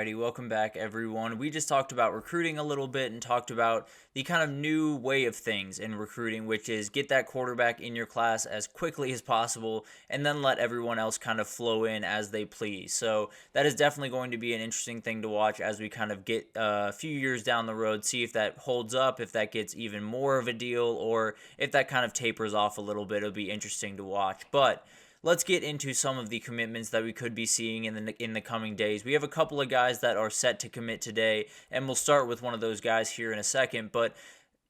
Alrighty, welcome back everyone. We just talked about recruiting a little bit and talked about the kind of new way of things in recruiting, which is get that quarterback in your class as quickly as possible and then let everyone else kind of flow in as they please. So that is definitely going to be an interesting thing to watch as we kind of get a few years down the road, see if that holds up, if that gets even more of a deal, or if that kind of tapers off a little bit. It'll be interesting to watch. But let's get into some of the commitments that we could be seeing in the coming days. We have a couple of guys that are set to commit today, and we'll start with one of those guys here in a second. But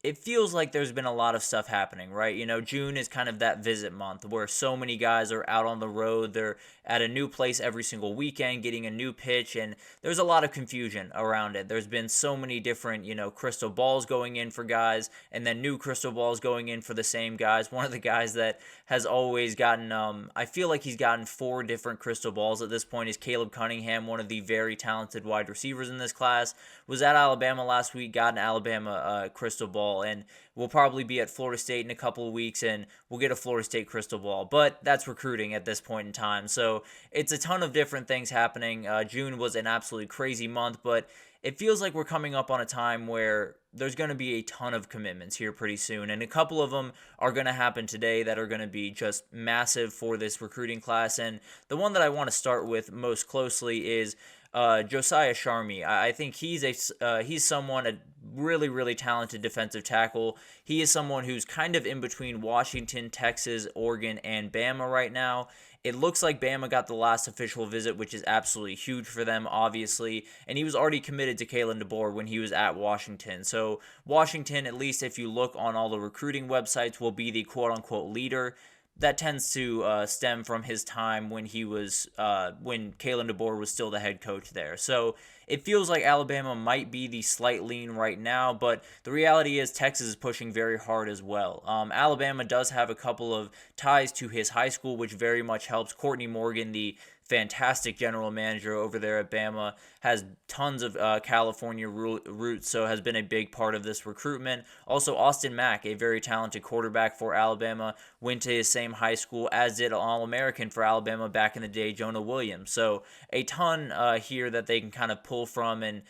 it feels like there's been a lot of stuff happening, right? June is kind of that visit month where so many guys are out on the road. They're at a new place every single weekend, getting a new pitch, and there's a lot of confusion around it. There's been so many different, crystal balls going in for guys, and then new crystal balls going in for the same guys. One of the guys that has always gotten, I feel like he's gotten 4 different crystal balls at this point is Caleb Cunningham, one of the very talented wide receivers in this class. Was at Alabama last week, got an Alabama crystal ball, and we'll probably be at Florida State in a couple of weeks and we'll get a Florida State crystal ball, but that's recruiting at this point in time. So it's a ton of different things happening. June was an absolutely crazy month, but it feels like we're coming up on a time where there's going to be a ton of commitments here pretty soon, and a couple of them are going to happen today that are going to be just massive for this recruiting class. And the one that I want to start with most closely is Josiah Sharmy. I think he's someone, a really, really talented defensive tackle. He is someone who's kind of in between Washington, Texas, Oregon, and Bama right now. It looks like Bama got the last official visit, which is absolutely huge for them, obviously. And he was already committed to Kalen DeBoer when he was at Washington. So Washington, at least if you look on all the recruiting websites, will be the quote-unquote leader. That tends to stem from his time when when Kalen DeBoer was still the head coach there. So it feels like Alabama might be the slight lean right now, but the reality is Texas is pushing very hard as well. Alabama does have a couple of ties to his high school, which very much helps. Courtney Morgan, the fantastic general manager over there at Bama, has tons of California roots, so has been a big part of this recruitment. Also, Austin Mack, a very talented quarterback for Alabama, went to his same high school, as did All-American for Alabama back in the day, Jonah Williams. So a ton here that they can kind of pull from and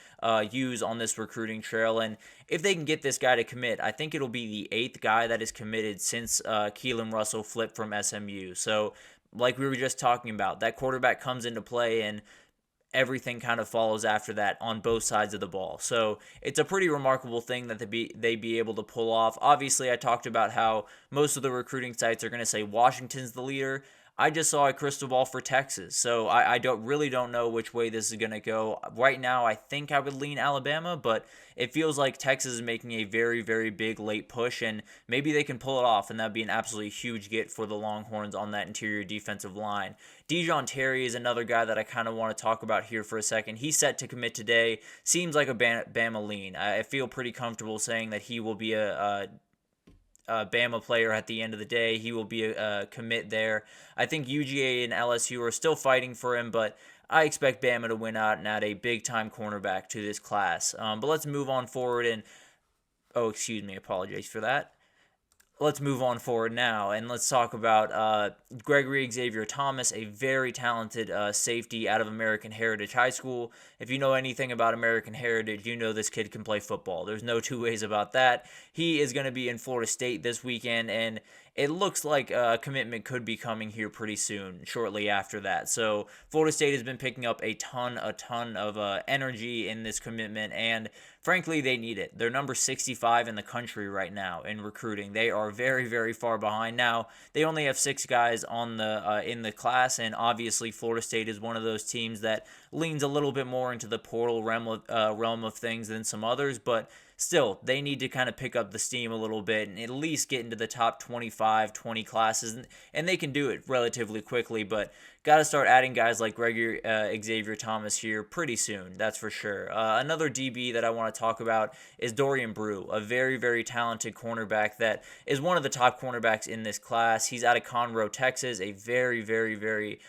use on this recruiting trail. And if they can get this guy to commit, I think it'll be the 8th guy that is committed since Keelan Russell flipped from SMU. So like we were just talking about, that quarterback comes into play and everything kind of follows after that on both sides of the ball. So it's a pretty remarkable thing that they be able to pull off. Obviously, I talked about how most of the recruiting sites are going to say Washington's the leader. I just saw a crystal ball for Texas, so I don't know which way this is going to go. Right now, I think I would lean Alabama, but it feels like Texas is making a very, very big late push, and maybe they can pull it off, and that'd be an absolutely huge get for the Longhorns on that interior defensive line. Dijon Terry is another guy that I kind of want to talk about here for a second. He's set to commit today. Seems like a Bama lean. I feel pretty comfortable saying that he will be a Bama player at the end of the day. He will be a commit there. I think UGA and LSU are still fighting for him, but I expect Bama to win out and add a big-time cornerback to this class. But let's move on forward and... Oh, excuse me. Apologize for that. Let's move on forward now, and let's talk about Gregory Xavier Thomas, a very talented safety out of American Heritage High School. If you know anything about American Heritage, you know this kid can play football. There's no two ways about that. He is going to be in Florida State this weekend, and it looks like a commitment could be coming here pretty soon, shortly after that. So Florida State has been picking up a ton of energy in this commitment, and frankly, they need it. They're number 65 in the country right now in recruiting. They are very, very far behind. Now, they only have 6 guys on the in the class, and obviously Florida State is one of those teams that leans a little bit more into the portal realm of things than some others, but still, they need to kind of pick up the steam a little bit and at least get into the top 25, 20 classes, and they can do it relatively quickly, but got to start adding guys like Gregory Xavier Thomas here pretty soon, that's for sure. Another DB that I want to talk about is Dorian Brew, a very, very talented cornerback that is one of the top cornerbacks in this class. He's out of Conroe, Texas, a very, very, very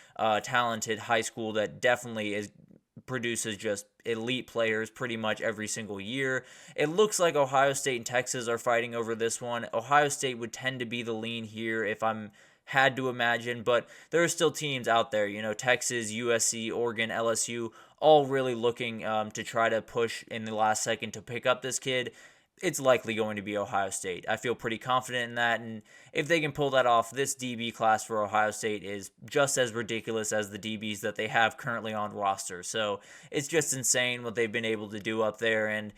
talented high school that definitely produces just elite players pretty much every single year. It looks like Ohio State and Texas are fighting over this one. Ohio State would tend to be the lean here if I'm had to imagine, but there are still teams out there, Texas, USC, Oregon, LSU, all really looking to try to push in the last second to pick up this kid, it's likely going to be Ohio State. I feel pretty confident in that, and if they can pull that off, this DB class for Ohio State is just as ridiculous as the DBs that they have currently on roster. So it's just insane what they've been able to do up there, and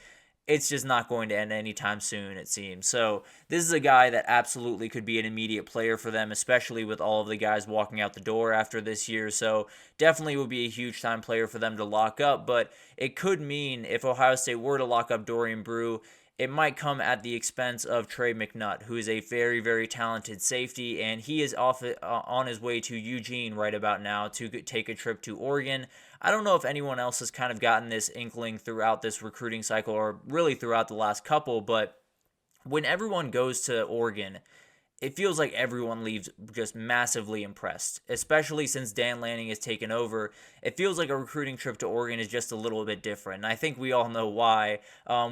it's just not going to end anytime soon, it seems. So this is a guy that absolutely could be an immediate player for them, especially with all of the guys walking out the door after this year. So definitely would be a huge time player for them to lock up, but it could mean if Ohio State were to lock up Dorian Brew, it might come at the expense of Trey McNutt, who is a very, very talented safety, and he is off on his way to Eugene right about now to take a trip to Oregon. I don't know if anyone else has kind of gotten this inkling throughout this recruiting cycle or really throughout the last couple, but when everyone goes to Oregon, it feels like everyone leaves just massively impressed, especially since Dan Lanning has taken over. It feels like a recruiting trip to Oregon is just a little bit different. And I think we all know why,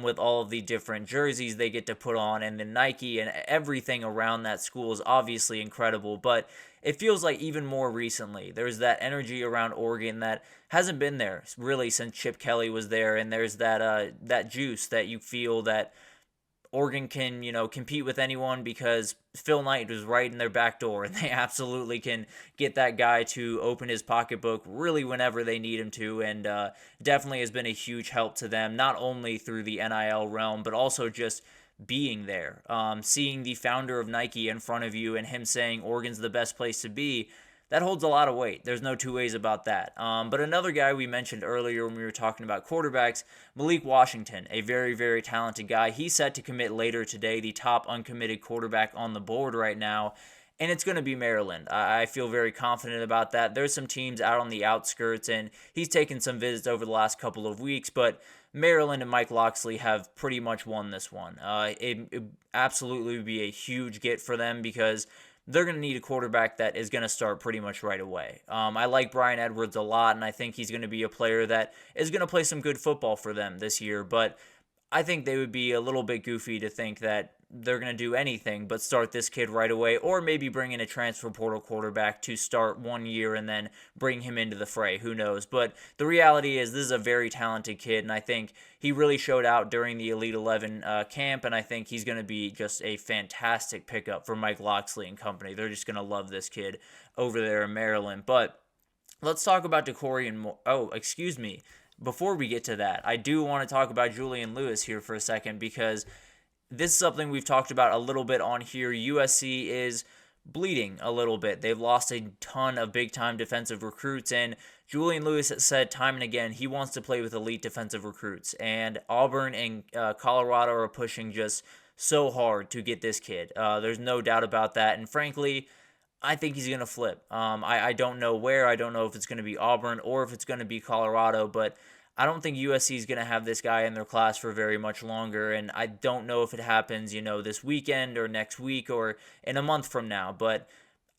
with all of the different jerseys they get to put on, and the Nike and everything around that school is obviously incredible. But it feels like even more recently, there's that energy around Oregon that hasn't been there really since Chip Kelly was there. And there's that juice that you feel that Oregon can, compete with anyone because Phil Knight was right in their back door, and they absolutely can get that guy to open his pocketbook really whenever they need him to, and definitely has been a huge help to them, not only through the NIL realm, but also just being there. Seeing the founder of Nike in front of you and him saying Oregon's the best place to be, that holds a lot of weight. There's no two ways about that. But another guy we mentioned earlier when we were talking about quarterbacks, Malik Washington, a very, very talented guy. He's set to commit later today, the top uncommitted quarterback on the board right now, and it's going to be Maryland. I feel very confident about that. There's some teams out on the outskirts, and he's taken some visits over the last couple of weeks, but Maryland and Mike Locksley have pretty much won this one. It absolutely would be a huge get for them because they're going to need a quarterback that is going to start pretty much right away. I like Brian Edwards a lot, and I think he's going to be a player that is going to play some good football for them this year, but I think they would be a little bit goofy to think that they're going to do anything but start this kid right away, or maybe bring in a transfer portal quarterback to start 1 year and then bring him into the fray. Who knows? But the reality is this is a very talented kid, and I think he really showed out during the Elite 11 camp, and I think he's going to be just a fantastic pickup for Mike Locksley and company. They're just going to love this kid over there in Maryland. But let's talk about Decorian Moore. Oh, excuse me. Before we get to that, I do want to talk about Julian Lewis here for a second, because this is something we've talked about a little bit on here. USC is bleeding a little bit. They've lost a ton of big-time defensive recruits, and Julian Lewis has said time and again he wants to play with elite defensive recruits, and Auburn and Colorado are pushing just so hard to get this kid. There's no doubt about that, and frankly, I think he's going to flip. I don't know where. I don't know if it's going to be Auburn or if it's going to be Colorado, but I don't think USC is going to have this guy in their class for very much longer, and I don't know if it happens, this weekend or next week or in a month from now, but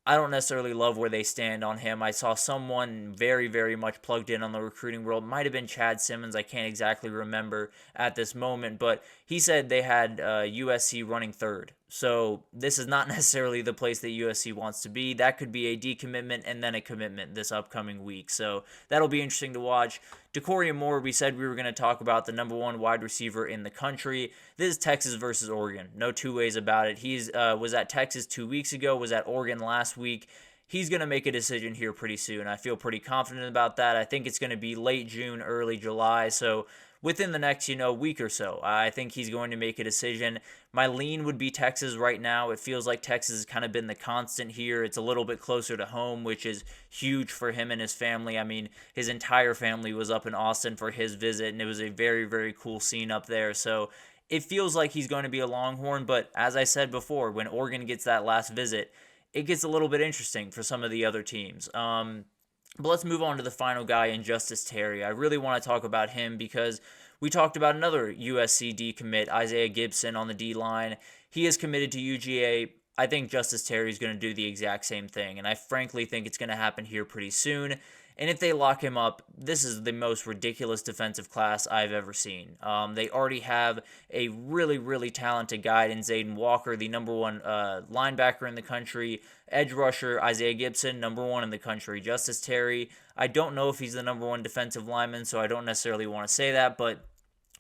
I don't necessarily love where they stand on him. I saw someone very, very much plugged in on the recruiting world. Might have been Chad Simmons. I can't exactly remember at this moment, but he said they had USC running third. So this is not necessarily the place that USC wants to be. That could be a decommitment and then a commitment this upcoming week. So that'll be interesting to watch. Decorian Moore, we said we were going to talk about the number one wide receiver in the country. This is Texas versus Oregon. No two ways about it. He's was at Texas 2 weeks ago, was at Oregon last week. He's going to make a decision here pretty soon. I feel pretty confident about that. I think it's going to be late June, early July. So within the next, week or so, I think he's going to make a decision. My lean would be Texas right now. It feels like Texas has kind of been the constant here. It's a little bit closer to home, which is huge for him and his family. I mean, his entire family was up in Austin for his visit, and it was a very, very cool scene up there. So it feels like he's going to be a Longhorn, but as I said before, when Oregon gets that last visit, it gets a little bit interesting for some of the other teams. But let's move on to the final guy, Injustice Terry. I really want to talk about him because we talked about another USC decommit, Isaiah Gibson, on the D-line. He is committed to UGA. I think Justice Terry is going to do the exact same thing, and I frankly think it's going to happen here pretty soon. And if they lock him up, this is the most ridiculous defensive class I've ever seen. They already have a really, really talented guy in Zayden Walker, the number one linebacker in the country. Edge rusher Isaiah Gibson, number one in the country. Justice Terry, I don't know if he's the number one defensive lineman, so I don't necessarily want to say that, but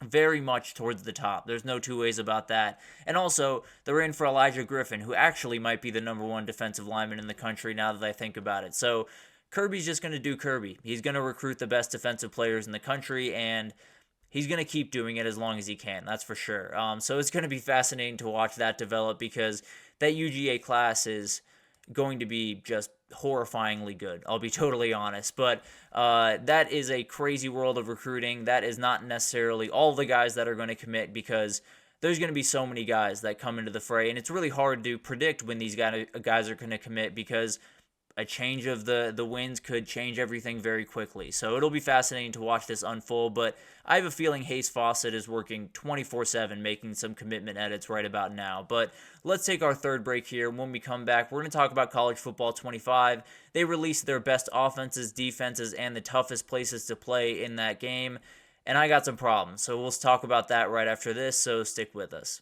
very much towards the top. There's no two ways about that. And also, they're in for Elijah Griffin, who actually might be the number one defensive lineman in the country now that I think about it. So Kirby's just going to do Kirby. He's going to recruit the best defensive players in the country, and he's going to keep doing it as long as he can. That's for sure. So it's going to be fascinating to watch that develop, because that UGA class is going to be just horrifyingly good. I'll be totally honest. But that is a crazy world of recruiting. That is not necessarily all the guys that are going to commit, because there's going to be so many guys that come into the fray, and it's really hard to predict when these guys are going to commit, because a change of the winds could change everything very quickly. So it'll be fascinating to watch this unfold, but I have a feeling Hayes Fawcett is working 24/7 making some commitment edits right about now. But let's take our third break here. When we come back, we're going to talk about College Football 25. They released their best offenses, defenses, and the toughest places to play in that game, and I got some problems. So we'll talk about that right after this, so stick with us.